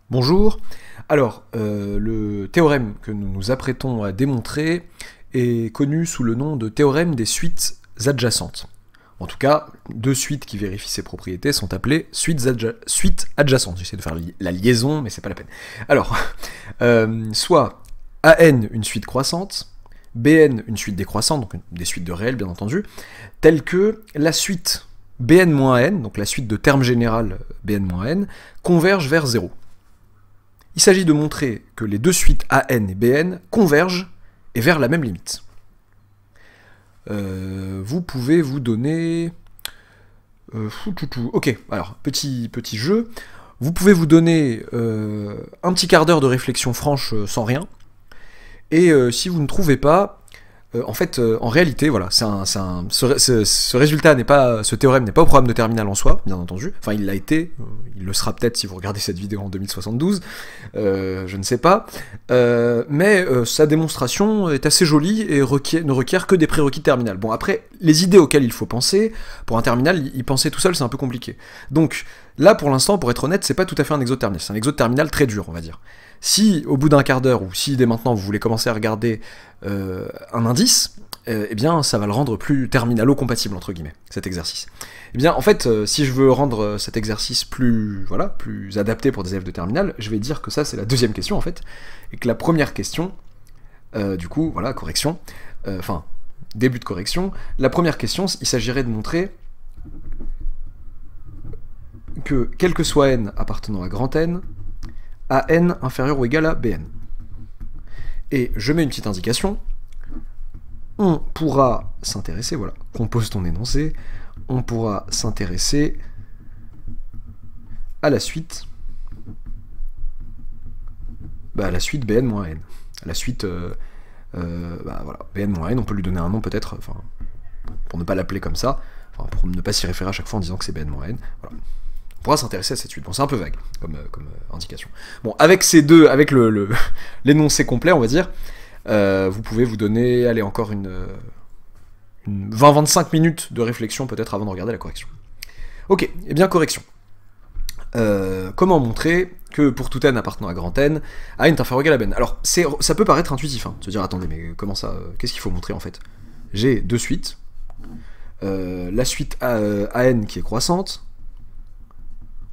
Bonjour. Alors, le théorème que nous nous apprêtons à démontrer est connu sous le nom de théorème des suites adjacentes. En tout cas, deux suites qui vérifient ces propriétés sont appelées suites adjacentes. J'essaie de faire la liaison, mais c'est pas la peine. Alors, soit AN une suite croissante, BN une suite décroissante, donc des suites de réels bien entendu, telles que la suite Bn-n, donc la suite de termes général Bn-n, converge vers 0. Il s'agit de montrer que les deux suites AN et BN convergent et vers la même limite. Vous pouvez vous donner... Ok, alors, petit jeu. Vous pouvez vous donner un petit quart d'heure de réflexion franche sans rien. Et si vous ne trouvez pas... en réalité, voilà, ce résultat n'est pas, ce théorème n'est pas au programme de terminale en soi, bien entendu. Enfin, il l'a été, il le sera peut-être si vous regardez cette vidéo en 2072, je ne sais pas. Mais sa démonstration est assez jolie et ne requiert que des prérequis de terminale. Bon, après, les idées auxquelles il faut penser, pour un terminal, y penser tout seul, c'est un peu compliqué. Donc, là, pour l'instant, pour être honnête, c'est pas tout à fait un exode terminal, c'est un exode terminal très dur, on va dire. Si, au bout d'un quart d'heure, ou si dès maintenant vous voulez commencer à regarder un indice, eh bien ça va le rendre plus terminalo-compatible, entre guillemets, cet exercice. Eh bien, en fait, si je veux rendre cet exercice plus adapté pour des élèves de terminale, je vais dire que ça, c'est la deuxième question, en fait, et que la première question, du coup, voilà, correction, début de correction, la première question, il s'agirait de montrer que, quel que soit n appartenant à grand N, AN inférieur ou égal à BN. Et je mets une petite indication, on pourra s'intéresser, voilà, compose ton énoncé, on pourra s'intéresser à la suite, à la suite Bn-n, à la suite, voilà, Bn-n, on peut lui donner un nom peut-être, pour ne pas l'appeler comme ça, pour ne pas s'y référer à chaque fois en disant que c'est Bn-n, voilà. On pourra s'intéresser à cette suite. Bon, c'est un peu vague comme indication. Bon, avec ces deux, avec l'énoncé complet, on va dire, vous pouvez vous donner, allez, encore une 20-25 minutes de réflexion peut-être avant de regarder la correction. Ok, et bien correction. Comment montrer que pour tout n appartenant à grand N, A est inférieur ou égal à Bn. Alors, ça peut paraître intuitif, hein, de se dire, attendez, mais comment ça, qu'est-ce qu'il faut montrer en fait? J'ai deux suites, la suite AN qui est croissante,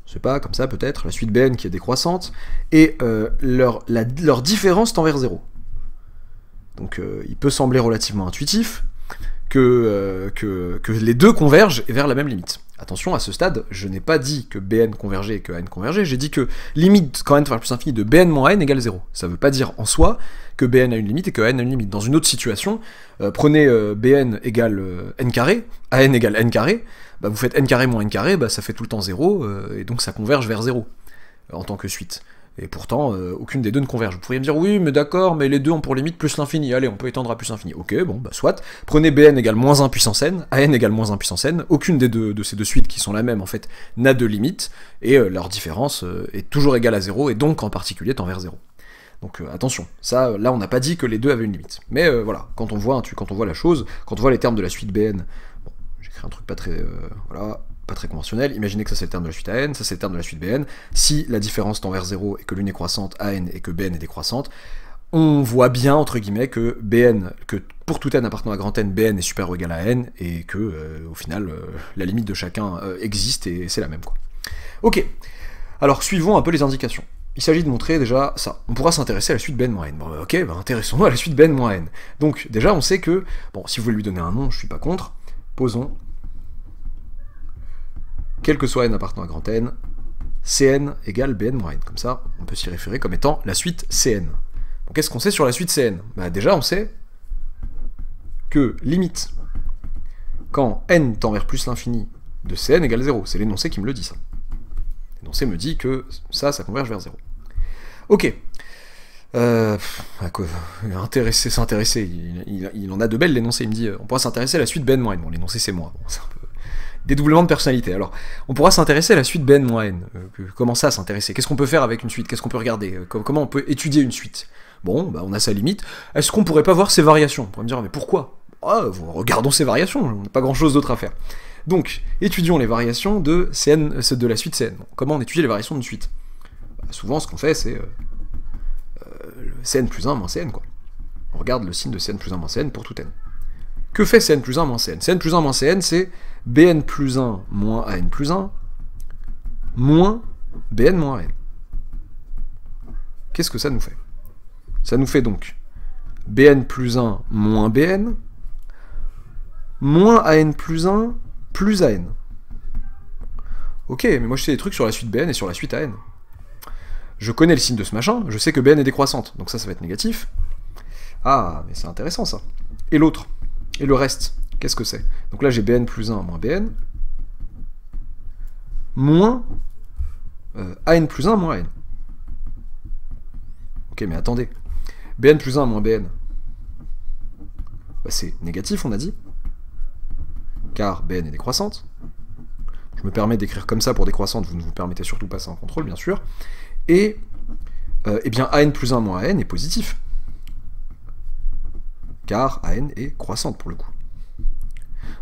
je sais pas, comme ça peut-être, la suite Bn qui est décroissante, et leur différence tend vers 0. Donc il peut sembler relativement intuitif que les deux convergent vers la même limite. Attention, à ce stade, je n'ai pas dit que Bn convergeait et que An convergeait, j'ai dit que limite, quand n plus infini de Bn moins n égale 0. Ça veut pas dire en soi que Bn a une limite et que An a une limite. Dans une autre situation, prenez Bn égale n carré, An égale n carré, vous faites n carré moins n carré, ça fait tout le temps 0, et donc ça converge vers 0, en tant que suite. Et pourtant, aucune des deux ne converge. Vous pourriez me dire, oui, mais d'accord, mais les deux ont pour limite plus l'infini, allez, on peut étendre à plus l'infini. Ok, bon, soit. Prenez Bn égale moins 1 puissance n, An égale moins 1 puissance n, aucune des deux de ces deux suites qui sont la même, en fait, n'a de limite, et leur différence est toujours égale à 0, et donc, en particulier, tend vers 0. Donc attention, ça, là, on n'a pas dit que les deux avaient une limite. Mais voilà, quand on voit la chose, quand on voit les termes de la suite Bn, bon, j'écris un truc pas très, pas très conventionnel, imaginez que ça c'est le terme de la suite AN, ça c'est le terme de la suite BN, si la différence tend vers 0 et que l'une est croissante, AN, et que BN est décroissante, on voit bien, entre guillemets, que pour tout n appartenant à grand N, BN est supérieur ou égal à N, et que, au final, la limite de chacun existe, et c'est la même, quoi. Ok, alors suivons un peu les indications. Il s'agit de montrer déjà ça. On pourra s'intéresser à la suite Bn-n. Bon, ok, intéressons-nous à la suite Bn-n. Donc, déjà, on sait que, bon, si vous voulez lui donner un nom, je suis pas contre, posons quel que soit n appartenant à grand N, Cn égale Bn-n. Comme ça, on peut s'y référer comme étant la suite Cn. Donc qu'est-ce qu'on sait sur la suite Cn? Déjà, on sait que limite, quand n tend vers plus l'infini de Cn égale 0, c'est l'énoncé qui me le dit, ça. L'énoncé me dit que ça converge vers 0. Ok. S'intéresser, il en a de belles, l'énoncé, il me dit, on pourra s'intéresser à la suite Bn-n. Bon, l'énoncé, c'est moi. Bon, c'est un peu... dédoublement de personnalité. Alors, on pourra s'intéresser à la suite Bn-n. Comment ça, s'intéresser? Qu'est-ce qu'on peut faire avec une suite? Qu'est-ce qu'on peut regarder? Comment on peut étudier une suite? Bon, on a sa limite. Est-ce qu'on pourrait pas voir ses variations? On pourrait me dire, mais pourquoi? Regardons ces variations, on n'a pas grand-chose d'autre à faire. Donc, étudions les variations de la suite Cn. Comment on étudie les variations d'une suite? souvent ce qu'on fait c'est Cn plus 1 moins Cn, quoi. On regarde le signe de Cn plus 1 moins Cn pour tout n. Que fait Cn plus 1 moins Cn? Cn plus 1 moins Cn, c'est Bn plus 1 moins An plus 1 moins Bn moins An. Qu'est-ce que ça nous fait? Ça nous fait donc Bn plus 1 moins Bn moins An plus 1 plus An. Ok, mais moi je sais des trucs sur la suite Bn et sur la suite An. Je connais le signe de ce machin, je sais que Bn est décroissante, donc ça va être négatif. Ah, mais c'est intéressant ça. Et l'autre? Et le reste? Qu'est-ce que c'est? Donc là j'ai Bn plus 1 moins Bn moins An plus 1 moins An. Ok, mais attendez. Bn plus 1 moins Bn, bah, c'est négatif, on a dit. Car Bn est décroissante. Je me permets d'écrire comme ça pour décroissante, vous ne vous permettez surtout pas ça en contrôle, bien sûr. Et eh bien An plus 1 moins An est positif. Car An est croissante pour le coup.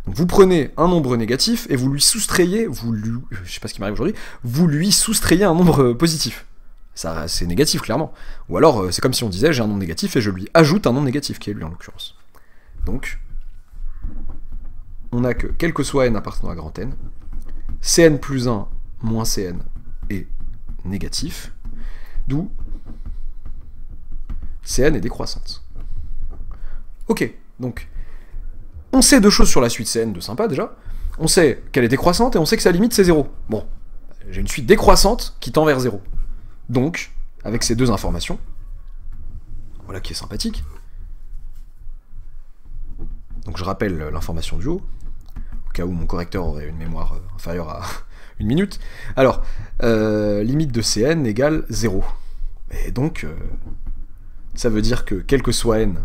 Donc vous prenez un nombre négatif et vous lui soustrayez, je sais pas ce qui m'arrive aujourd'hui, vous lui soustrayez un nombre positif. Ça, c'est négatif, clairement. Ou alors, c'est comme si on disait, j'ai un nombre négatif et je lui ajoute un nombre négatif, qui est lui en l'occurrence. Donc, on a que, quel que soit n appartenant à grand N, Cn plus 1 moins Cn est négatif, d'où Cn est décroissante. Ok, donc, on sait deux choses sur la suite Cn de sympa déjà. On sait qu'elle est décroissante et on sait que sa limite c'est 0. Bon, j'ai une suite décroissante qui tend vers 0. Donc, avec ces deux informations, voilà qui est sympathique. Donc je rappelle l'information du haut, au cas où mon correcteur aurait une mémoire inférieure à 1 minute. Alors, limite de Cn égale 0. Et donc, ça veut dire que quel que soit n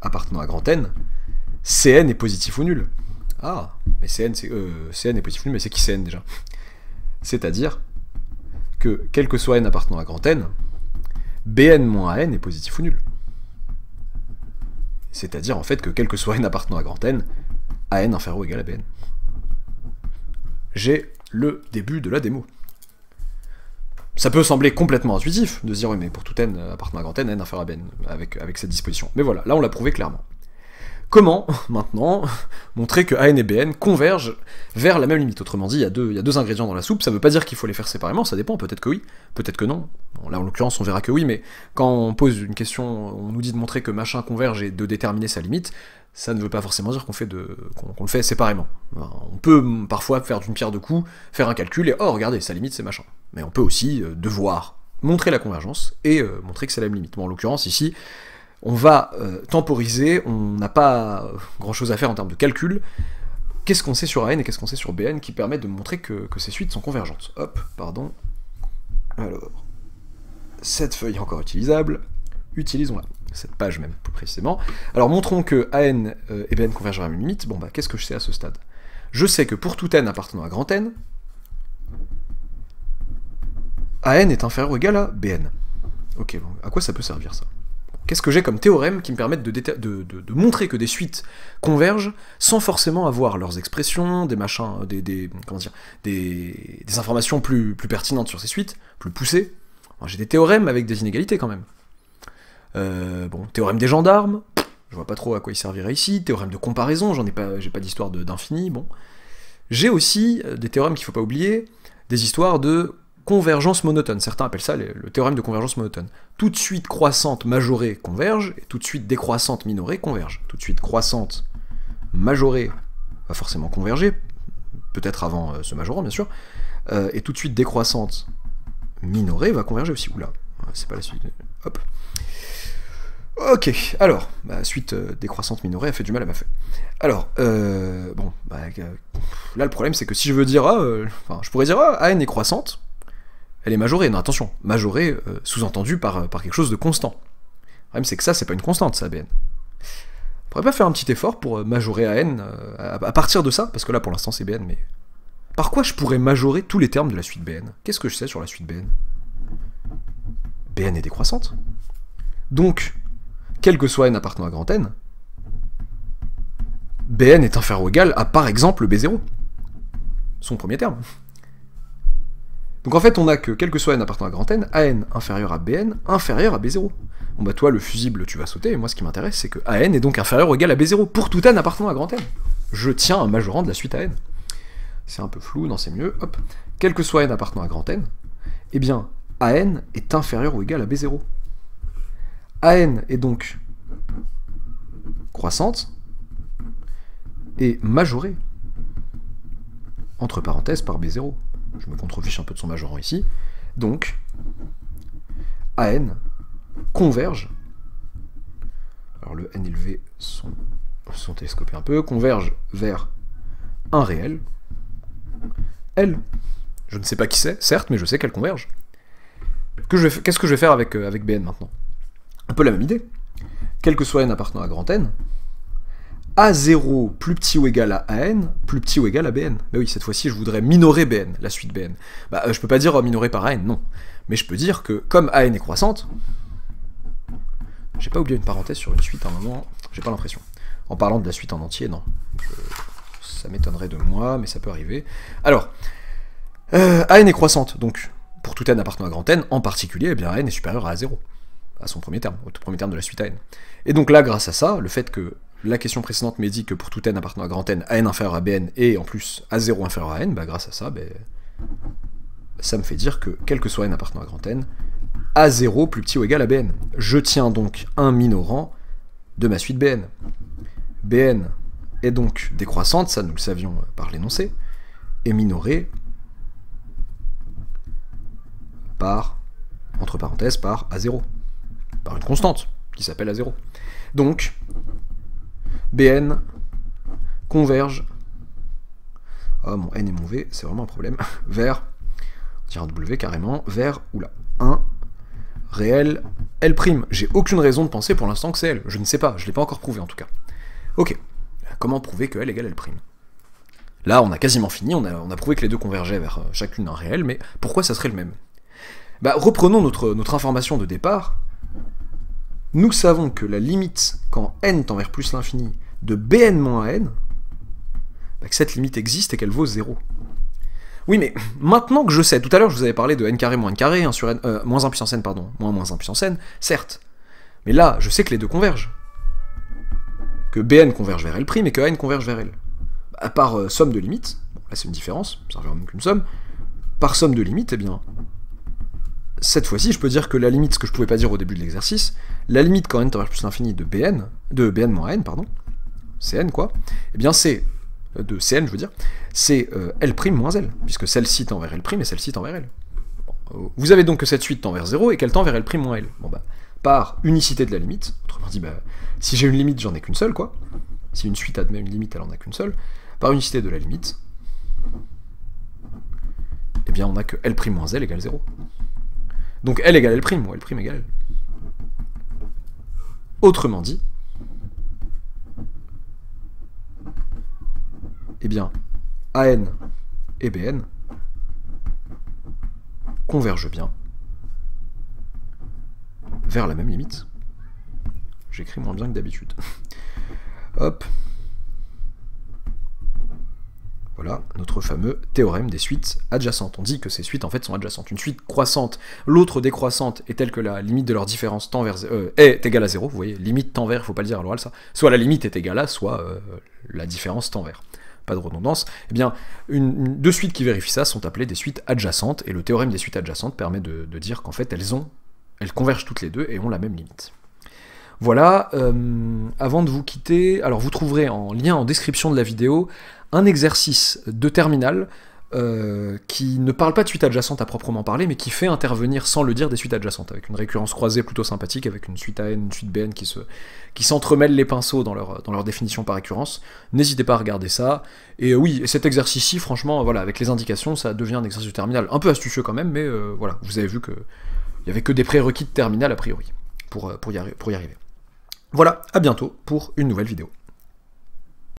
appartenant à grand N, Cn est positif ou nul. Ah, mais Cn est positif ou nul, mais c'est qui Cn déjà? C'est-à-dire que, quel que soit n appartenant à grand N, Bn moins An est positif ou nul. C'est-à-dire en fait que, quel que soit n appartenant à grand N, An inférieur ou égal à Bn. J'ai le début de la démo. Ça peut sembler complètement intuitif de se dire, oui, mais pour tout n appartenant à grand N, n inférieur à Bn, avec cette disposition. Mais voilà, là on l'a prouvé clairement. Comment, maintenant, montrer que An et Bn convergent vers la même limite? Autrement dit, il y a deux ingrédients dans la soupe, ça veut pas dire qu'il faut les faire séparément, ça dépend, peut-être que oui, peut-être que non. Bon, là, en l'occurrence, on verra que oui, mais quand on pose une question, on nous dit de montrer que machin converge et de déterminer sa limite, ça ne veut pas forcément dire qu'on le fait séparément. On peut parfois faire d'une pierre deux coups, faire un calcul et oh, regardez, sa limite c'est machin. Mais on peut aussi devoir montrer la convergence et montrer que c'est la même limite. Bon, en l'occurrence, ici, on va temporiser, on n'a pas grand-chose à faire en termes de calcul. Qu'est-ce qu'on sait sur An et qu'est-ce qu'on sait sur Bn qui permettent de montrer que ces suites sont convergentes? Hop, pardon. Alors, cette feuille encore utilisable, utilisons-la. Cette page même, plus précisément. Alors, montrons que An et Bn convergent à la même limite. Bon, bah, qu'est-ce que je sais à ce stade? Je sais que pour tout n appartenant à grand N, An est inférieur ou égal à Bn. Ok, bon, à quoi ça peut servir, ça? Qu'est-ce que j'ai comme théorème qui me permettent de montrer que des suites convergent sans forcément avoir leurs expressions, des machins, des informations plus pertinentes sur ces suites, plus poussées? J'ai des théorèmes avec des inégalités quand même. Bon, théorème des gendarmes, je vois pas trop à quoi il servirait ici. Théorème de comparaison, j'ai pas d'histoire d'infini, bon. J'ai aussi des théorèmes qu'il faut pas oublier, des histoires de convergence monotone. Certains appellent ça le théorème de convergence monotone. Toute suite croissante majorée converge, et toute suite décroissante minorée converge. Toute suite croissante majorée va forcément converger, peut-être avant ce majorant bien sûr, et toute suite décroissante minorée va converger aussi. Oula, c'est pas la suite. Hop. Ok, alors, suite décroissante minorée a fait du mal à ma feuille. Alors, bon, là le problème c'est que si je veux dire, je pourrais dire, An est croissante, elle est majorée. Non, attention, majorée sous-entendu par quelque chose de constant. Le problème c'est que ça, c'est pas une constante, ça, Bn. On pourrait pas faire un petit effort pour majorer An à partir de ça, parce que là pour l'instant c'est Bn, mais... Par quoi je pourrais majorer tous les termes de la suite Bn? Qu'est-ce que je sais sur la suite Bn? Bn est décroissante. Donc, quel que soit n appartenant à grand N, Bn est inférieur ou égal à, par exemple, B0. Son premier terme. Donc en fait, on a que, quel que soit n appartenant à grand N, AN inférieur à BN, inférieur à B0. Bon bah toi, le fusible, tu vas sauter, et moi ce qui m'intéresse, c'est que AN est donc inférieur ou égal à B0, pour tout n appartenant à grand N. Je tiens un majorant de la suite AN. C'est un peu flou, non c'est mieux, hop. Quel que soit n appartenant à grand N, eh bien, AN est inférieur ou égal à B0. AN est donc croissante, et majorée, entre parenthèses, par B0. Je me contrefiche un peu de son majorant ici. Donc, AN converge, alors le N et le V sont télescopés un peu, converge vers un réel, L. Je ne sais pas qui c'est, certes, mais je sais qu'elle converge. Qu'est-ce que je vais faire avec BN maintenant? Un peu la même idée. Quel que soit N appartenant à grand N, A0 plus petit ou égal à AN, plus petit ou égal à BN. Bah oui, cette fois-ci, je voudrais minorer BN, la suite BN. Bah, je peux pas dire minorer par AN, non. Mais je peux dire que, comme AN est croissante, j'ai pas oublié une parenthèse sur une suite à un moment, j'ai pas l'impression. En parlant de la suite en entier, non. Ça m'étonnerait de moi, mais ça peut arriver. Alors, AN est croissante, donc, pour tout N appartenant à grand N, en particulier, eh bien, AN est supérieur à A0, à son premier terme, au tout premier terme de la suite AN. Et donc là, grâce à ça, le fait que la question précédente m'ait dit que pour tout n appartenant à grand N, AN inférieur à BN et en plus A0 inférieur à N, bah grâce à ça, ça me fait dire que quel que soit n appartenant à grand N, A0 plus petit ou égal à BN. Je tiens donc un minorant de ma suite BN. BN est donc décroissante, ça nous le savions par l'énoncé, et minorée par, entre parenthèses, par A0, par une constante qui s'appelle A0. Donc, BN converge, mon N et mon V, c'est vraiment un problème, vers, on dirait un W carrément, vers, oula, 1 réel L'. J'ai aucune raison de penser pour l'instant que c'est L, je ne sais pas, je ne l'ai pas encore prouvé en tout cas. Ok, comment prouver que L égale L'? Là, on a quasiment fini, on a prouvé que les deux convergeaient vers chacune un réel, mais pourquoi ça serait le même? Bah, reprenons notre information de départ. Nous savons que la limite, quand n tend vers plus l'infini, de Bn moins n, bah que cette limite existe et qu'elle vaut 0. Oui, mais maintenant que je sais, tout à l'heure je vous avais parlé de n carré moins n carré, 1 sur n, moins 1 puissance n, pardon, moins 1 puissance n, certes. Mais là, je sais que les deux convergent. Que Bn converge vers L' et que An converge vers L. À part somme de limites, bon, là c'est une différence, ça ne revient même qu'une somme, par somme de limites, eh bien, cette fois-ci, je peux dire que la limite, ce que je pouvais pas dire au début de l'exercice, la limite quand n tend vers plus l'infini de Bn moins n, pardon, Cn quoi, eh bien c'est, de Cn je veux dire, c'est L' moins L, puisque celle-ci tend vers L' et celle-ci tend vers L. Bon, vous avez donc que cette suite tend vers 0 et qu'elle tend vers L' moins L. Bon bah, par unicité de la limite, autrement dit, bah, si j'ai une limite, j'en ai qu'une seule, quoi. Si une suite admet une limite, elle en a qu'une seule. Par unicité de la limite, eh bien on a que L' moins L égale 0. Donc L égale L', ou L' égale L. Autrement dit, eh bien, AN et Bn convergent bien vers la même limite. J'écris moins bien que d'habitude. Hop. Voilà, notre fameux théorème des suites adjacentes. On dit que ces suites, en fait, sont adjacentes. Une suite croissante, l'autre décroissante, est telle que la limite de leur différence tend vers, est égale à 0, vous voyez, limite tend vers, il faut pas le dire à l'oral ça, soit la limite est égale à, soit la différence tend vers. Pas de redondance. Eh bien, deux suites qui vérifient ça sont appelées des suites adjacentes, et le théorème des suites adjacentes permet de dire qu'en fait, elles convergent toutes les deux et ont la même limite. Voilà, avant de vous quitter, alors vous trouverez en lien en description de la vidéo un exercice de terminale qui ne parle pas de suite adjacente à proprement parler, mais qui fait intervenir sans le dire des suites adjacentes, avec une récurrence croisée plutôt sympathique, avec une suite AN, une suite BN qui s'entremêlent les pinceaux dans leur définition par récurrence. N'hésitez pas à regarder ça. Et oui, cet exercice-ci, franchement, voilà, avec les indications, ça devient un exercice de terminale un peu astucieux quand même, mais voilà, vous avez vu qu'il n'y avait que des prérequis de terminale a priori pour y arriver. Voilà, à bientôt pour une nouvelle vidéo.